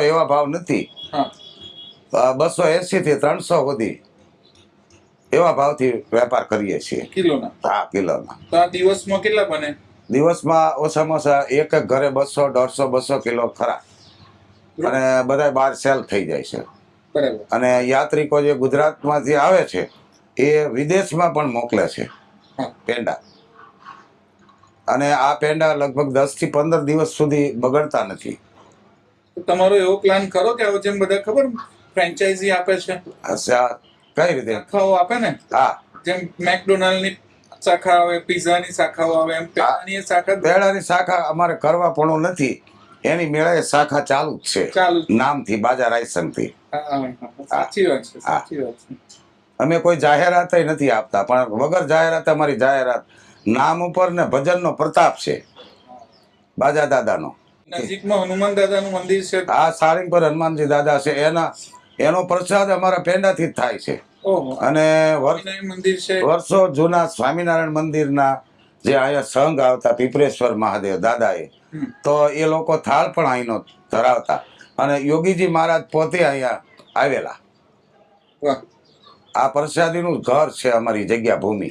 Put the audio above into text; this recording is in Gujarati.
એવા ભાવ નથી. હા 280 થી 300 સુધી એવા ભાવથી વેપાર કરીએ છીએ. કિલોના. હા, કિલોના. તો આ દિવસમાં કેટલા બને? દિવસમાં ઓછામાં ઓછા એક એક ઘરે 200, 150, 200 કિલો ખરા. અને બધા બહાર સેલ થઈ જાય છે. બરાબર. અને યાત્રિકો જે ગુજરાતમાંથી આવે છે એ વિદેશમાં પણ મોકલે છે હા. પેંડા. અને આ પેંડા લગભગ 10 થી 15 દિવસ સુધી બગડતા નથી. તો તમારો એવો પ્લાન ખરો કે હવે જેમ બધા ખબર ફ્રેન્ચાઇઝી આપે છે, અચ્છા, કઈ રીતે? શાખાઓ આપે ને, હા, જેમ મેકડોનાલ્ડની શાખા આવે, પિઝાની શાખાઓ આવે, એમ પેંડાની એ શાખા પેંડાની શાખા અમારે કરવા પણ નથી. એની મેળે શાખા ચાલુ જ છે, ચાલુ જ છે. નામથી બાજા રાયસંગથી. હા, હા, સાચી વાત છે, સાચી વાત છે. અમે કોઈ જાહેરાત નથી આપતા, પણ વગર જાહેરાત અમારી જાહેરાત નામ ઉપર ને ભજનનો પ્રતાપ છે બાજા દાદાનો. નજીકમાં હનુમાન દાદાનું મંદિર છે. આ સાળંગપુર હનુમાનજી દાદા છે, એનો પ્રસાદ અમારા પેંડાથી જ થાય છે. ઓહો. અને સ્વામિનારાયણ મંદિર છે. વર્ષો જૂના સ્વામિનારાયણ મંદિરના જે અહીંયા સંઘ આવતા પીપળેશ્વર મહાદેવ દાદાએ, તો એ લોકો થાળ પણ અહીંનો ધરાવતા. અને યોગીજી મહારાજ પોતે અહીંયા આવેલા. વાહ. આ પ્રસાદીનું ઘર છે અમારી જગ્યા ભૂમિ.